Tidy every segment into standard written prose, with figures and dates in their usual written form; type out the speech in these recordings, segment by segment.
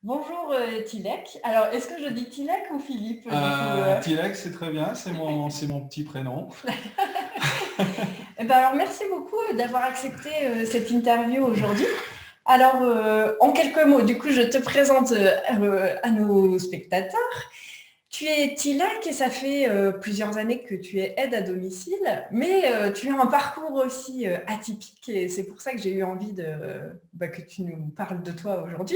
Bonjour Tilek. Alors, est-ce que je dis Tilek ou Philippe du coup Tilek, c'est très bien, c'est mon petit prénom. Alors, merci beaucoup d'avoir accepté cette interview aujourd'hui. Alors, en quelques mots, du coup, je te présente à nos spectateurs. Tu es Tilek et ça fait plusieurs années que tu es aide à domicile, mais tu as un parcours aussi atypique et c'est pour ça que j'ai eu envie que tu nous parles de toi aujourd'hui.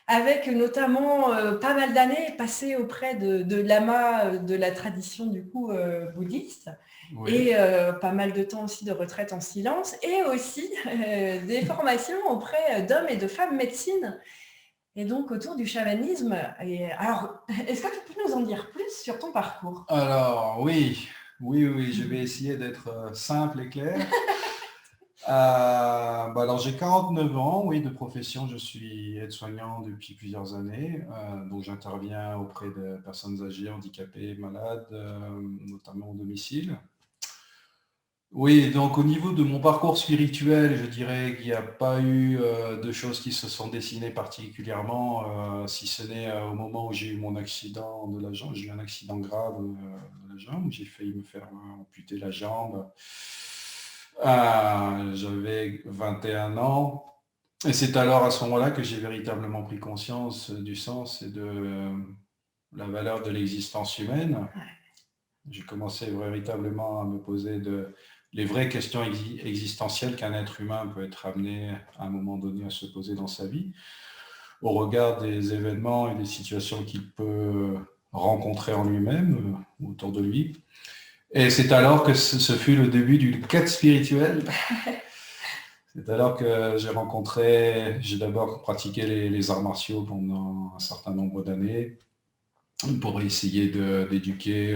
Avec notamment pas mal d'années passées auprès de lamas de la tradition du coup bouddhiste Oui. et pas mal de temps aussi de retraite en silence et aussi des formations auprès d'hommes et de femmes médecine et donc autour du chamanisme. Et alors, est-ce que tu peux nous en dire plus sur ton parcours? Alors, oui, oui, oui, je vais essayer d'être simple et clair. Alors, j'ai 49 ans, oui, de profession, je suis aide-soignant depuis plusieurs années. Donc, j'interviens auprès de personnes âgées, handicapées, malades, notamment au domicile. Oui, donc au niveau de mon parcours spirituel, je dirais qu'il n'y a pas eu de choses qui se sont dessinées particulièrement, si ce n'est au moment où j'ai eu mon accident de la jambe. J'ai eu un accident grave de la jambe, j'ai failli me faire amputer la jambe. J'avais 21 ans. Et c'est alors à ce moment-là que j'ai véritablement pris conscience du sens et de la valeur de l'existence humaine. J'ai commencé véritablement à me poser les vraies questions existentielles qu'un être humain peut être amené à un moment donné à se poser dans sa vie, au regard des événements et des situations qu'il peut rencontrer en lui-même, autour de lui. Et c'est alors que ce fut le début d'une quête spirituelle. C'est alors que j'ai d'abord pratiqué les arts martiaux pendant un certain nombre d'années pour essayer d'éduquer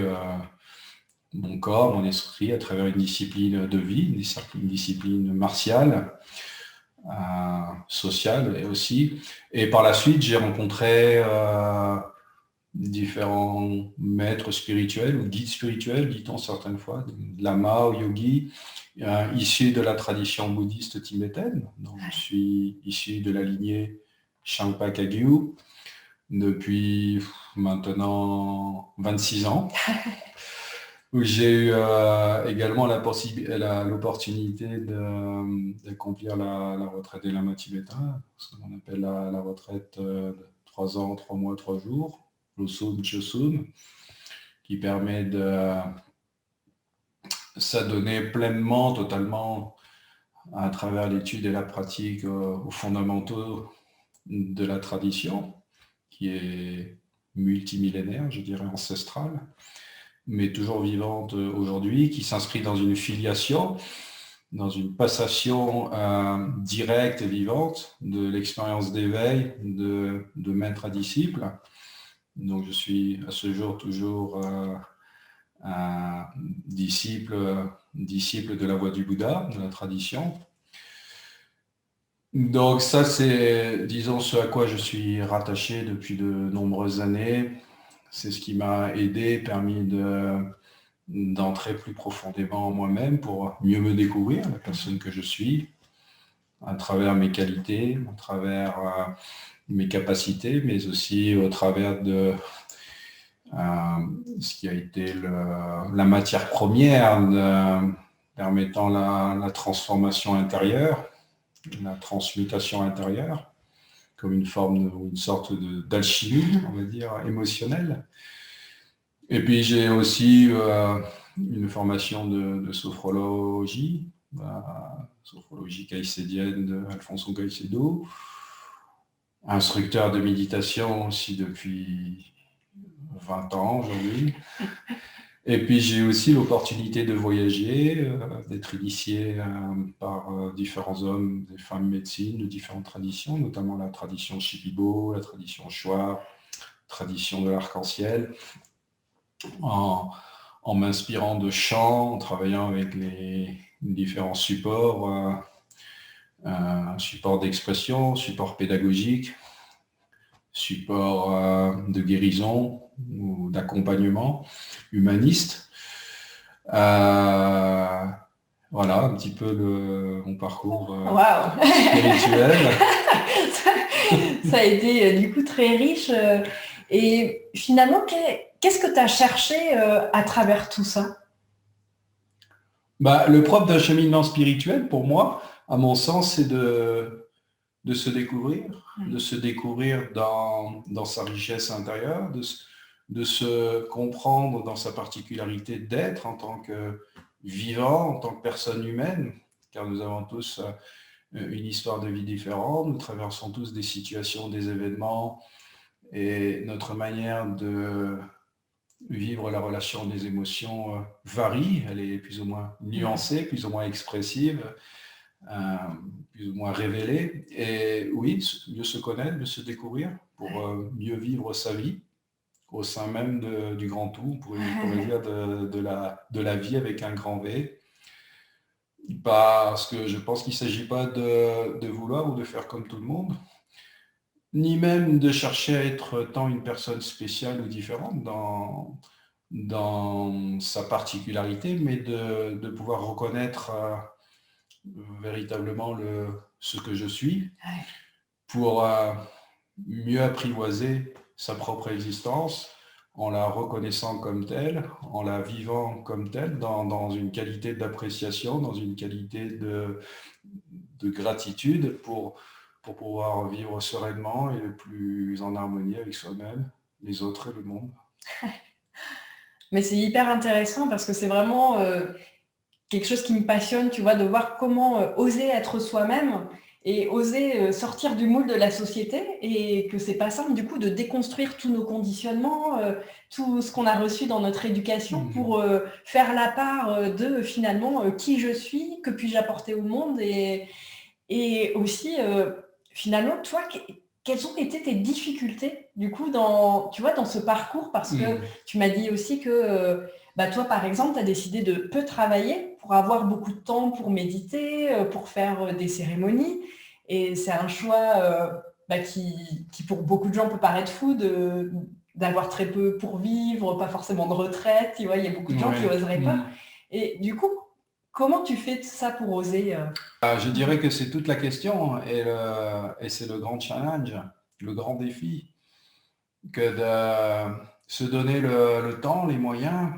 mon corps, mon esprit à travers une discipline de vie, une discipline martiale, sociale et aussi. Et par la suite, j'ai rencontré différents maîtres spirituels ou guides spirituels, dit-on certaines fois, lamas ou yogis, issus de la tradition bouddhiste tibétaine. Donc, je suis issu de la lignée Shangpa Kagyu depuis maintenant 26 ans. Où j'ai eu également l'opportunité d'accomplir la retraite des lamas tibétains, ce qu'on appelle la retraite de 3 ans, 3 mois, 3 jours, Losun Chosun, qui permet de s'adonner pleinement, totalement, à travers l'étude et la pratique aux fondamentaux de la tradition, qui est multimillénaire, je dirais ancestrale, mais toujours vivante aujourd'hui, qui s'inscrit dans une filiation, dans une passation directe et vivante de l'expérience d'éveil de maître à disciple. Donc je suis à ce jour toujours un disciple de la voie du Bouddha, de la tradition. Donc ça, c'est, disons, ce à quoi je suis rattaché depuis de nombreuses années. C'est ce qui m'a aidé, permis d'entrer plus profondément en moi-même pour mieux me découvrir, la personne que je suis, à travers mes qualités, à travers mes capacités, mais aussi au travers de ce qui a été la matière première permettant la transformation intérieure, la transmutation intérieure, comme une sorte d'alchimie, on va dire, émotionnelle. Et puis j'ai aussi une formation de sophrologie, sophrologie caïcédienne d'Alfonso Caicedo, instructeur de méditation aussi depuis 20 ans aujourd'hui. Et puis j'ai aussi l'opportunité de voyager, d'être initié par différents hommes, des femmes médecines de différentes traditions, notamment la tradition Shipibo, la tradition Shuar, tradition de l'arc-en-ciel, en, en m'inspirant de chants, en travaillant avec les différents supports, support d'expression, support pédagogique, support de guérison ou d'accompagnement humaniste. Voilà un petit peu mon parcours Wow. spirituel. Ça a été du coup très riche. Et finalement, qu'est-ce que tu as cherché à travers tout ça? Le propre d'un cheminement spirituel, pour moi, à mon sens, c'est de se découvrir dans sa richesse intérieure, de se comprendre dans sa particularité d'être en tant que vivant, en tant que personne humaine, car nous avons tous une histoire de vie différente, nous traversons tous des situations, des événements, et notre manière de vivre la relation des émotions varie, elle est plus ou moins nuancée, plus ou moins expressive, euh, plus ou moins révélée. Et oui, mieux se connaître, mieux se découvrir pour mieux vivre sa vie au sein même du grand tout, on pourrait dire de la vie avec un grand V. Parce que je pense qu'il ne s'agit pas de vouloir ou de faire comme tout le monde, ni même de chercher à être tant une personne spéciale ou différente dans sa particularité, mais de pouvoir reconnaître véritablement ce que je suis pour mieux apprivoiser sa propre existence en la reconnaissant comme telle, en la vivant comme telle, dans une qualité d'appréciation, dans une qualité de gratitude pour pouvoir vivre sereinement et le plus en harmonie avec soi-même, les autres et le monde. Mais c'est hyper intéressant parce que c'est vraiment quelque chose qui me passionne, tu vois, de voir comment oser être soi-même et oser sortir du moule de la société et que c'est pas simple du coup de déconstruire tous nos conditionnements, tout ce qu'on a reçu dans notre éducation pour faire la part de finalement qui je suis, que puis-je apporter au monde et aussi finalement toi, quelles ont été tes difficultés du coup dans, tu vois, dans ce parcours parce que tu m'as dit aussi que toi, par exemple, tu as décidé de peu travailler pour avoir beaucoup de temps pour méditer, pour faire des cérémonies. Et c'est un choix qui, pour beaucoup de gens, peut paraître fou d'avoir très peu pour vivre, pas forcément de retraite. Tu vois, il y a beaucoup de gens qui n'oseraient pas. Et du coup, comment tu fais ça pour oser Je dirais que c'est toute la question et c'est le grand challenge, le grand défi, que de se donner le temps, les moyens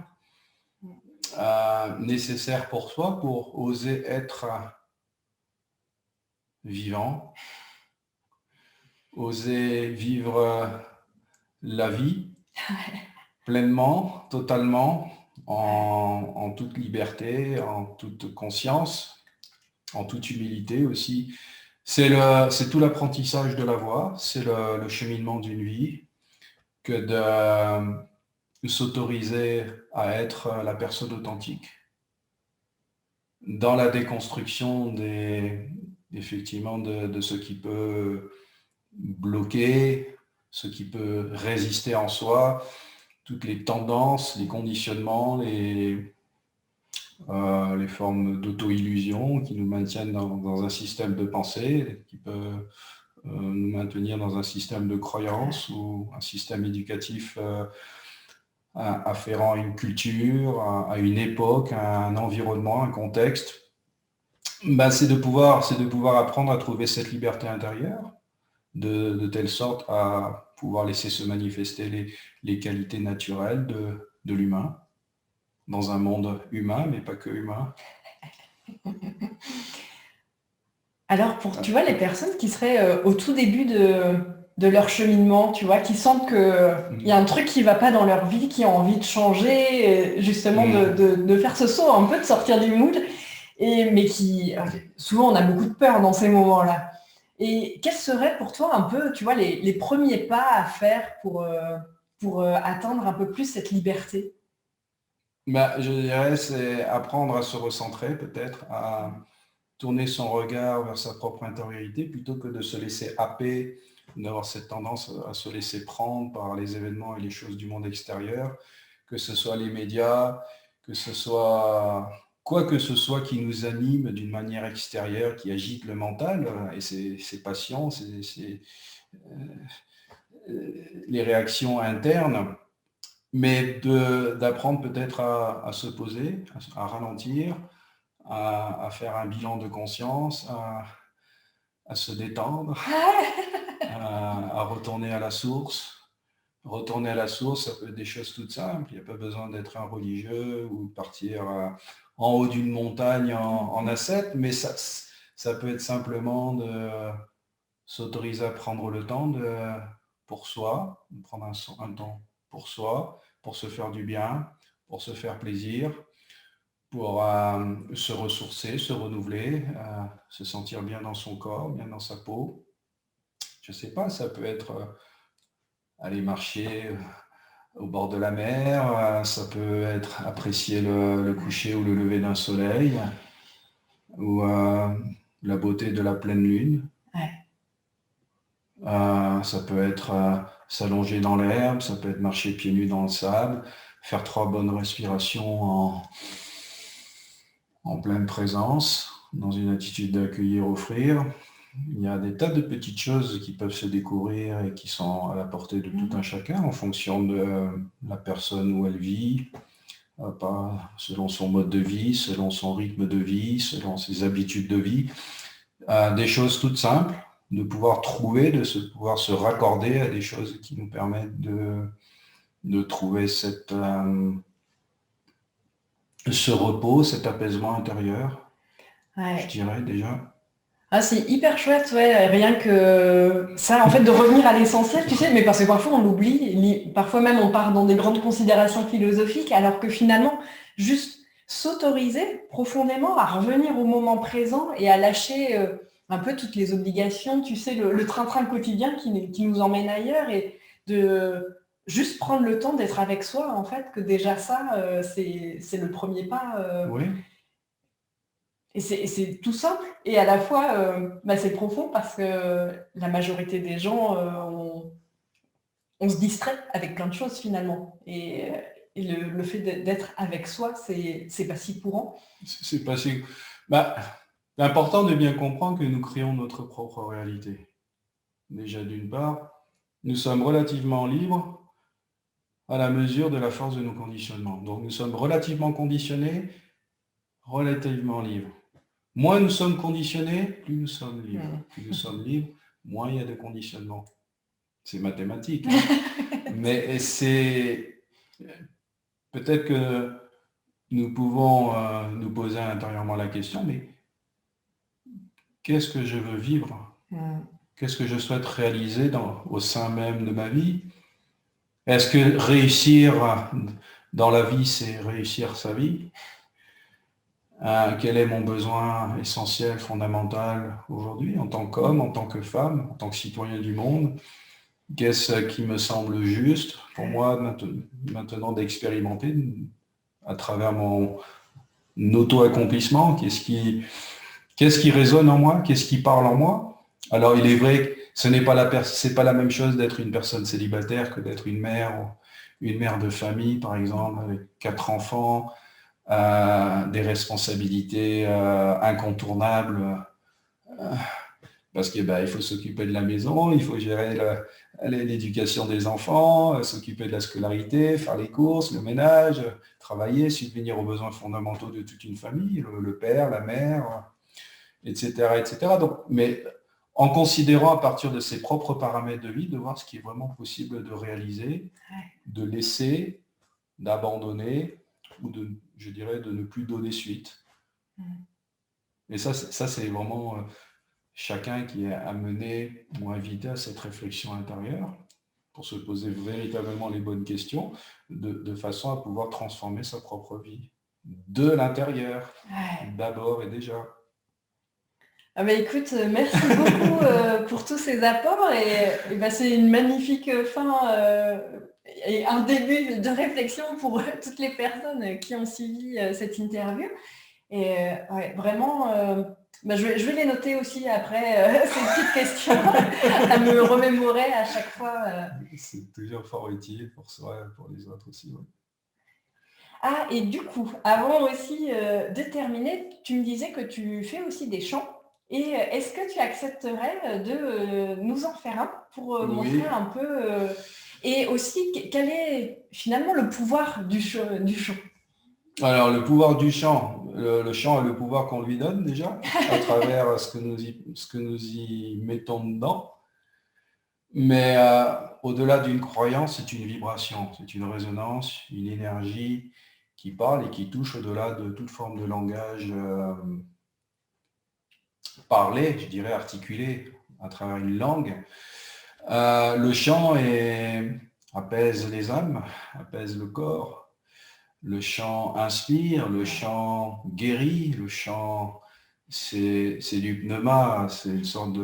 nécessaires pour soi pour oser être vivant, oser vivre la vie pleinement, totalement, en toute liberté, en toute conscience, en toute humilité aussi. C'est tout l'apprentissage de la voie, c'est le cheminement d'une vie, que de s'autoriser à être la personne authentique. Dans la déconstruction effectivement de ce qui peut bloquer, ce qui peut résister en soi, toutes les tendances, les conditionnements, les formes d'auto-illusion qui nous maintiennent dans un système de pensée, qui peut nous maintenir dans un système de croyance ou un système éducatif afférent à une culture, à une époque, à un environnement, un contexte. C'est de pouvoir apprendre à trouver cette liberté intérieure, de telle sorte à pouvoir laisser se manifester les qualités naturelles de l'humain, dans un monde humain, mais pas que humain. Alors, tu vois, les personnes qui seraient au tout début de leur cheminement, tu vois, qui sentent qu'il y a un truc qui ne va pas dans leur vie, qui ont envie de changer, justement de faire ce saut un peu, de sortir du moule, mais qui, souvent, on a beaucoup de peur dans ces moments-là. Et quels seraient pour toi un peu, tu vois, les premiers pas à faire pour atteindre un peu plus cette liberté? Je dirais, c'est apprendre à se recentrer peut-être, à tourner son regard vers sa propre intériorité plutôt que de se laisser happer, d'avoir cette tendance à se laisser prendre par les événements et les choses du monde extérieur, que ce soit les médias, que ce soit quoi que ce soit qui nous anime d'une manière extérieure, qui agite le mental et ses passions, les réactions internes, mais d'apprendre peut-être à se poser, à ralentir, à faire un bilan de conscience, à se détendre, à retourner à la source. Retourner à la source, ça peut être des choses toutes simples. Il n'y a pas besoin d'être un religieux ou de partir en haut d'une montagne en ascète, mais ça peut être simplement de s'autoriser à prendre le temps pour soi, de prendre un temps pour soi, pour se faire du bien, pour se faire plaisir, pour se ressourcer, se renouveler, se sentir bien dans son corps, bien dans sa peau. Je ne sais pas, ça peut être aller marcher au bord de la mer, ça peut être apprécier le coucher ou le lever d'un soleil, ou la beauté de la pleine lune. Ouais. Ça peut être s'allonger dans l'herbe, ça peut être marcher pieds nus dans le sable, faire 3 bonnes respirations en pleine présence, dans une attitude d'accueillir, offrir. Il y a des tas de petites choses qui peuvent se découvrir et qui sont à la portée de tout un chacun en fonction de la personne où elle vit, selon son mode de vie, selon son rythme de vie, selon ses habitudes de vie. Des choses toutes simples, de pouvoir trouver, pouvoir se raccorder à des choses qui nous permettent de trouver ce repos, cet apaisement intérieur, je dirais déjà. Ah, c'est hyper chouette, ouais, rien que ça, en fait, de revenir à l'essentiel, tu sais, mais parce que parfois on l'oublie, parfois même on part dans des grandes considérations philosophiques, alors que finalement, juste s'autoriser profondément à revenir au moment présent et à lâcher un peu toutes les obligations, tu sais, le train-train quotidien qui nous emmène ailleurs, et de juste prendre le temps d'être avec soi, en fait, que déjà ça, c'est le premier pas. Oui. Et c'est tout simple, et à la fois, c'est profond, parce que la majorité des gens, on se distrait avec plein de choses finalement. Et le fait d'être avec soi, c'est pas si courant. C'est pas si... c'est important de bien comprendre que nous créons notre propre réalité. Déjà, d'une part, nous sommes relativement libres à la mesure de la force de nos conditionnements. Donc nous sommes relativement conditionnés, relativement libres. Moins nous sommes conditionnés, plus nous sommes libres. Plus nous sommes libres, moins il y a de conditionnement. C'est mathématique. Mais c'est... Peut-être que nous pouvons nous poser intérieurement la question, mais qu'est-ce que je veux vivre? Qu'est-ce que je souhaite réaliser au sein même de ma vie? Est-ce que réussir dans la vie, c'est réussir sa vie? Quel est mon besoin essentiel, fondamental aujourd'hui, en tant qu'homme, en tant que femme, en tant que citoyen du monde? Qu'est-ce qui me semble juste pour moi maintenant d'expérimenter à travers mon auto-accomplissement? Qu'est-ce qui résonne en moi? Qu'est-ce qui parle en moi? Alors il est vrai que c'est pas la même chose d'être une personne célibataire que d'être une mère de famille, par exemple, avec 4 enfants, des responsabilités incontournables, parce que il faut s'occuper de la maison, il faut gérer l'éducation des enfants, s'occuper de la scolarité, faire les courses, le ménage, travailler, subvenir aux besoins fondamentaux de toute une famille, le père, la mère, etc., etc. Donc, mais en considérant à partir de ses propres paramètres de vie, de voir ce qui est vraiment possible de réaliser, de laisser, d'abandonner, ou je dirais, de ne plus donner suite. Et ça c'est vraiment chacun qui est amené ou invité à cette réflexion intérieure pour se poser véritablement les bonnes questions, de façon à pouvoir transformer sa propre vie de l'intérieur, d'abord et déjà. Ah bah écoute, merci beaucoup pour tous ces apports, et c'est une magnifique fin et un début de réflexion pour toutes les personnes qui ont suivi cette interview. Et vraiment, je vais les noter aussi après ces petites questions à me remémorer à chaque fois. C'est toujours fort utile pour soi et pour les autres aussi. Ouais. Ah, et du coup, avant aussi de terminer, tu me disais que tu fais aussi des chants. Et est-ce que tu accepterais de nous en faire un pour montrer un peu et aussi quel est finalement le pouvoir du chant? Alors le pouvoir du chant, le chant est le pouvoir qu'on lui donne déjà à travers ce que nous y mettons dedans. Mais au-delà d'une croyance, c'est une vibration, c'est une résonance, une énergie qui parle et qui touche au-delà de toute forme de langage parlé, je dirais articulé à travers une langue. Le chant apaise les âmes, apaise le corps. Le chant inspire, le chant guérit, le chant c'est du pneuma, c'est une sorte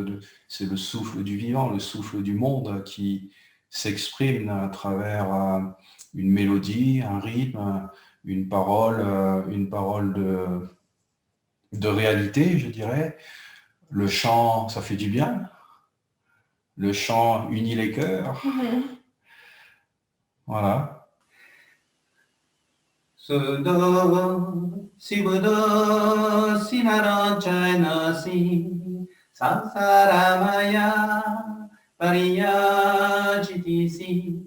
c'est le souffle du vivant, le souffle du monde qui s'exprime à travers une mélodie, un rythme, une parole de réalité, je dirais. Le chant, ça fait du bien. Le chant unit les cœurs. Voilà. Sudo, Sibudo, Sinaranjana Si, Sansaramaya, Pariyajiti Si,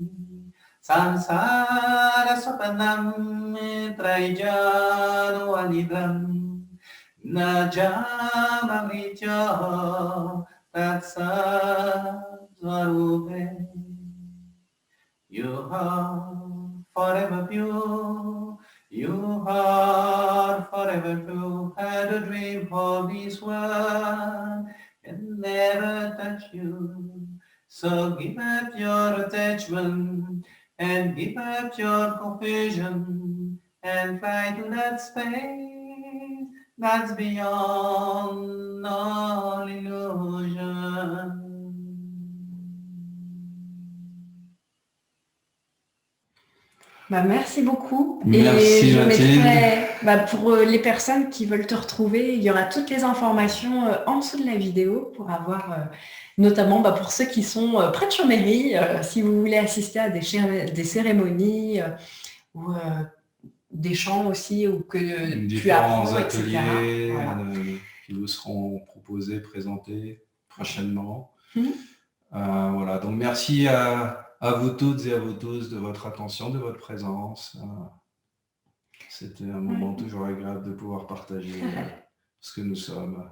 Sansara Sapanam, Trajano Alidram, Najamamritya, Tatsarvarupe. You are forever pure, you are forever true. Had a dream for this world and never touch you. So give up your attachment and give up your confusion and fly to that space that's beyond all illusion. Merci beaucoup. Merci, Et je Mathilde. mettrai, pour les personnes qui veulent te retrouver, il y aura toutes les informations en dessous de la vidéo pour avoir, notamment pour ceux qui sont près de Chambéry, si vous voulez assister à des cérémonies ou des chants aussi, ou que tu apprends, Différents ateliers voilà. qui vous seront proposés, présentés prochainement. Voilà, donc merci à vous toutes et à vous tous de votre attention, de votre présence. C'était un moment toujours agréable de pouvoir partager ce que nous sommes.